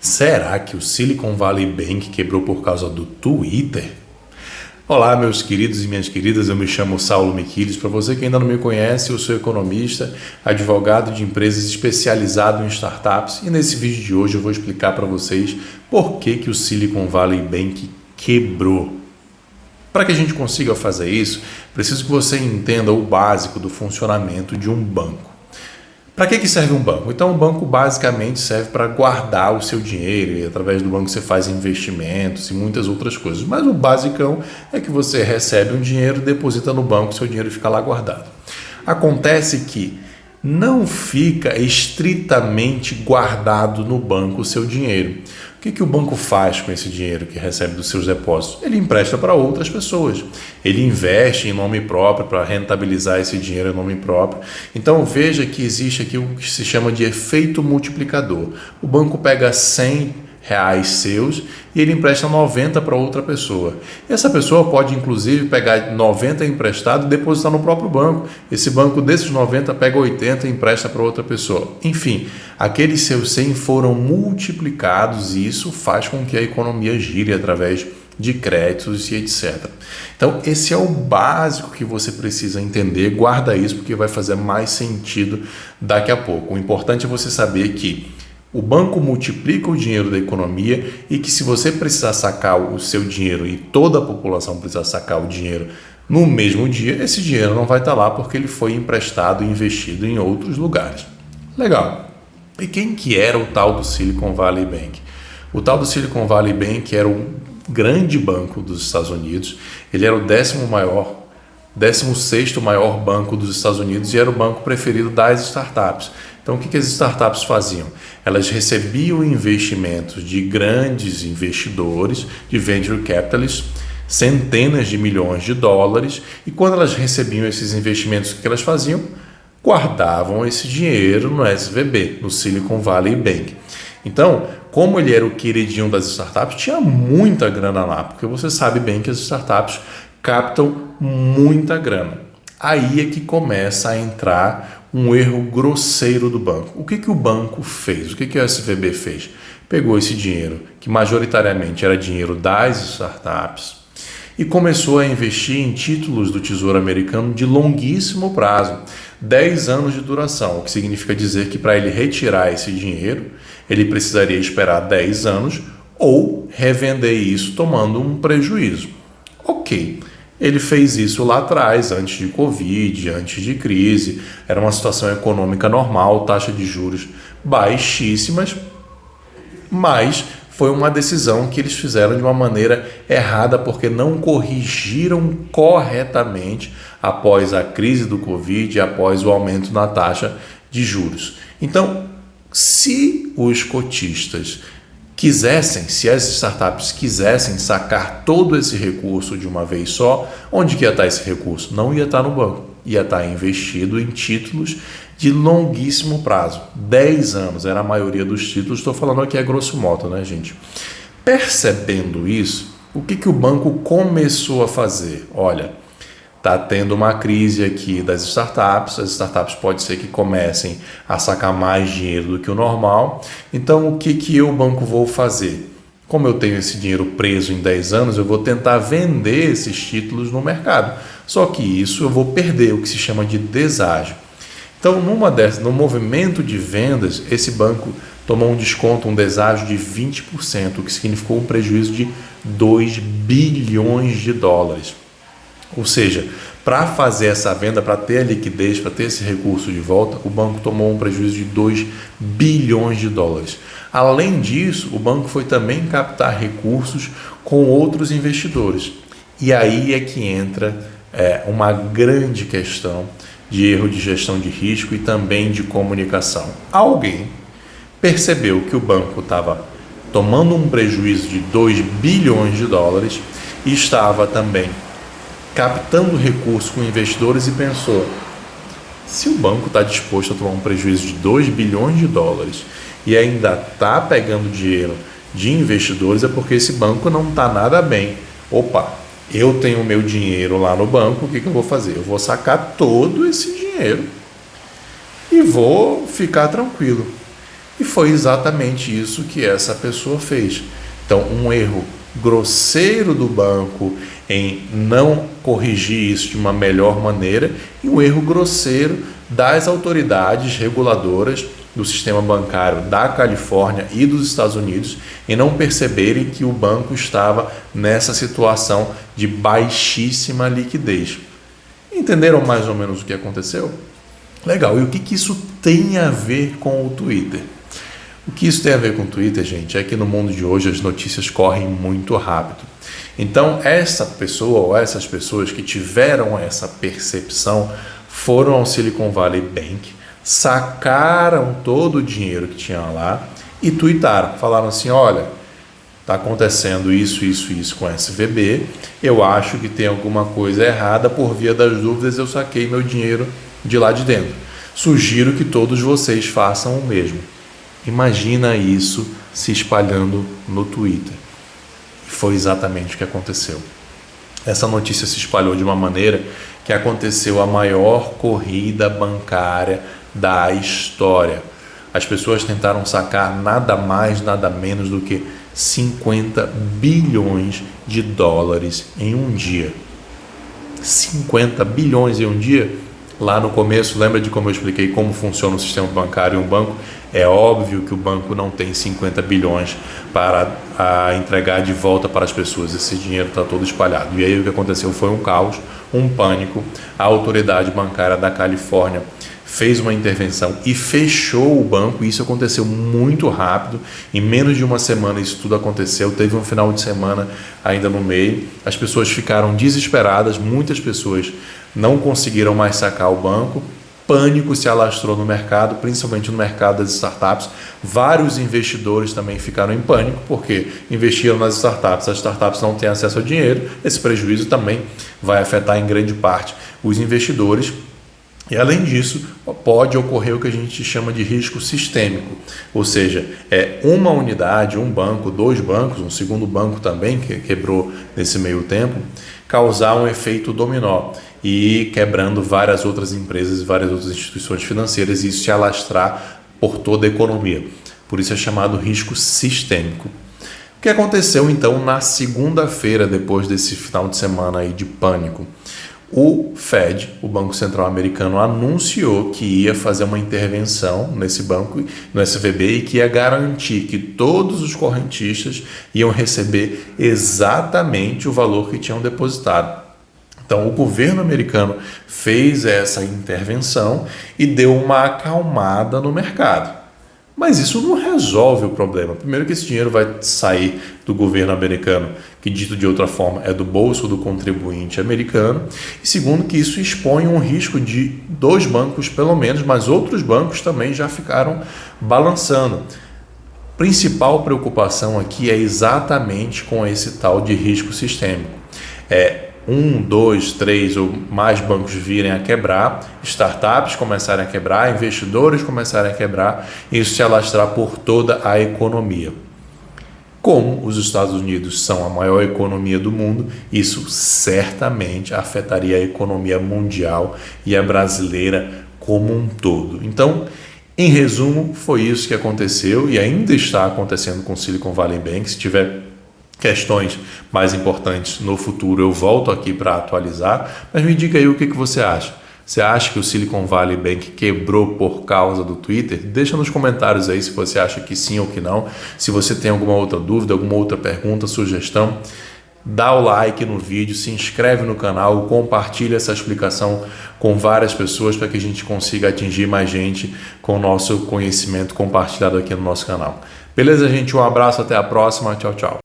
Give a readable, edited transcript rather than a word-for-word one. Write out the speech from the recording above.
Será que o Silicon Valley Bank quebrou por causa do Twitter? Olá, meus queridos e minhas queridas, eu me chamo Saulo Miquiles. Para você que ainda não me conhece, eu sou economista, advogado de empresas especializado em startups e nesse vídeo de hoje eu vou explicar para vocês por que o Silicon Valley Bank quebrou. Para que a gente consiga fazer isso, preciso que você entenda o básico do funcionamento de um banco. Para que serve um banco? Então, o banco basicamente serve para guardar o seu dinheiro e através do banco você faz investimentos e muitas outras coisas. Mas o basicão é que você recebe um dinheiro, deposita no banco, seu dinheiro fica lá guardado. Acontece que não fica estritamente guardado no banco o seu dinheiro. O que o banco faz com esse dinheiro que recebe dos seus depósitos? Ele empresta para outras pessoas. Ele investe em nome próprio para rentabilizar esse dinheiro em nome próprio. Então veja que existe aqui o que se chama de efeito multiplicador. O banco pega R$100 seus e ele empresta 90 para outra pessoa. E essa pessoa pode inclusive pegar 90 emprestado e depositar no próprio banco. Esse banco desses 90 pega 80 e empresta para outra pessoa. Enfim, aqueles seus 100 foram multiplicados e isso faz com que a economia gire através de créditos e etc. Então, esse é o básico que você precisa entender. Guarda isso porque vai fazer mais sentido daqui a pouco. O importante é você saber que o banco multiplica o dinheiro da economia e que se você precisar sacar o seu dinheiro e toda a população precisar sacar o dinheiro no mesmo dia, esse dinheiro não vai estar lá porque ele foi emprestado e investido em outros lugares. Legal. E quem que era o tal do Silicon Valley Bank? O tal do Silicon Valley Bank era um grande banco dos Estados Unidos. Ele era o 16º maior banco dos Estados Unidos e era o banco preferido das startups. Então, o que as startups faziam? Elas recebiam investimentos de grandes investidores, de venture capitalists, centenas de milhões de dólares, e quando elas recebiam esses investimentos, o que elas faziam? Guardavam esse dinheiro no SVB, no Silicon Valley Bank. Então, como ele era o queridinho das startups, tinha muita grana lá, porque você sabe bem que as startups captam muita grana. Aí é que começa a entrar um erro grosseiro do banco. O que o banco fez? O que o SVB fez? Pegou esse dinheiro, que majoritariamente era dinheiro das startups, e começou a investir em títulos do Tesouro Americano de longuíssimo prazo, 10 anos de duração, o que significa dizer que para ele retirar esse dinheiro, ele precisaria esperar 10 anos ou revender isso tomando um prejuízo. Ok. Ele fez isso lá atrás, antes de Covid, antes de crise, era uma situação econômica normal, taxa de juros baixíssimas, mas foi uma decisão que eles fizeram de uma maneira errada porque não corrigiram corretamente após a crise do Covid e após o aumento na taxa de juros. Então, se os cotistas quisessem, se as startups quisessem sacar todo esse recurso de uma vez só, onde que ia estar esse recurso? Não ia estar no banco, ia estar investido em títulos de longuíssimo prazo. 10 anos era a maioria dos títulos, estou falando aqui a grosso modo, né, gente? Percebendo isso, o que o banco começou a fazer? Olha, está tendo uma crise aqui das startups, as startups pode ser que comecem a sacar mais dinheiro do que o normal, então o que eu, banco, vou fazer? Como eu tenho esse dinheiro preso em 10 anos, eu vou tentar vender esses títulos no mercado, só que isso eu vou perder, o que se chama de deságio. Então, no movimento de vendas, esse banco tomou um desconto, um deságio de 20%, o que significou um prejuízo de 2 bilhões de dólares. Ou seja, para fazer essa venda, para ter a liquidez, para ter esse recurso de volta, o banco tomou um prejuízo de 2 bilhões de dólares. Além disso, o banco foi também captar recursos com outros investidores. E aí é que entra uma grande questão de erro de gestão de risco e também de comunicação. Alguém percebeu que o banco estava tomando um prejuízo de 2 bilhões de dólares e estava também captando recursos com investidores e pensou, se o banco está disposto a tomar um prejuízo de 2 bilhões de dólares e ainda está pegando dinheiro de investidores, é porque esse banco não está nada bem. Opa, eu tenho meu dinheiro lá no banco, o que eu vou fazer? Eu vou sacar todo esse dinheiro e vou ficar tranquilo. E foi exatamente isso que essa pessoa fez. Então, um erro grosseiro do banco em não corrigir isso de uma melhor maneira e um erro grosseiro das autoridades reguladoras do sistema bancário da Califórnia e dos Estados Unidos em não perceberem que o banco estava nessa situação de baixíssima liquidez. Entenderam mais ou menos o que aconteceu? Legal. E o que isso tem a ver com o Twitter? O que isso tem a ver com o Twitter, gente, é que no mundo de hoje as notícias correm muito rápido. Então, essa pessoa ou essas pessoas que tiveram essa percepção foram ao Silicon Valley Bank, sacaram todo o dinheiro que tinha lá e tuitaram. Falaram assim, olha, está acontecendo isso com SVB, eu acho que tem alguma coisa errada, por via das dúvidas eu saquei meu dinheiro de lá de dentro. Sugiro que todos vocês façam o mesmo. Imagina isso se espalhando no Twitter. E foi exatamente o que aconteceu. Essa notícia se espalhou de uma maneira que aconteceu a maior corrida bancária da história. As pessoas tentaram sacar nada mais, nada menos do que 50 bilhões de dólares em um dia. 50 bilhões em um dia? Lá no começo, lembra de como eu expliquei como funciona o sistema bancário em um banco? É óbvio que o banco não tem 50 bilhões para entregar de volta para as pessoas. Esse dinheiro está todo espalhado. E aí o que aconteceu foi um caos, um pânico. A autoridade bancária da Califórnia fez uma intervenção e fechou o banco. Isso aconteceu muito rápido. Em menos de uma semana isso tudo aconteceu. Teve um final de semana ainda no meio. As pessoas ficaram desesperadas. Muitas pessoas não conseguiram mais sacar o banco. Pânico se alastrou no mercado, principalmente no mercado das startups. Vários investidores também ficaram em pânico porque investiram nas startups. As startups não têm acesso ao dinheiro. Esse prejuízo também vai afetar em grande parte os investidores. E além disso, pode ocorrer o que a gente chama de risco sistêmico, ou seja, é uma unidade, um banco, dois bancos, um segundo banco também que quebrou nesse meio tempo, causar um efeito dominó e quebrando várias outras empresas e várias outras instituições financeiras e isso se alastrar por toda a economia. Por isso é chamado risco sistêmico. O que aconteceu então na segunda-feira, depois desse final de semana aí de pânico? O Fed, o Banco Central Americano, anunciou que ia fazer uma intervenção nesse banco, no SVB, e que ia garantir que todos os correntistas iam receber exatamente o valor que tinham depositado. Então, o governo americano fez essa intervenção e deu uma acalmada no mercado. Mas isso não resolve o problema. Primeiro que esse dinheiro vai sair do governo americano, que dito de outra forma é do bolso do contribuinte americano. E segundo que isso expõe um risco de dois bancos pelo menos, mas outros bancos também já ficaram balançando. Principal preocupação aqui é exatamente com esse tal de risco sistêmico. Um, dois, três ou mais bancos virem a quebrar, startups começarem a quebrar, investidores começarem a quebrar, e isso se alastrar por toda a economia. Como os Estados Unidos são a maior economia do mundo, isso certamente afetaria a economia mundial e a brasileira como um todo. Então, em resumo, foi isso que aconteceu e ainda está acontecendo com o Silicon Valley Bank. Se tiver questões mais importantes no futuro, eu volto aqui para atualizar, mas me diga aí o que você acha. Você acha que o Silicon Valley Bank quebrou por causa do Twitter? Deixa nos comentários aí se você acha que sim ou que não. Se você tem alguma outra dúvida, alguma outra pergunta, sugestão, dá o like no vídeo, se inscreve no canal, compartilha essa explicação com várias pessoas para que a gente consiga atingir mais gente com o nosso conhecimento compartilhado aqui no nosso canal. Beleza, gente? Um abraço, até a próxima. Tchau, tchau.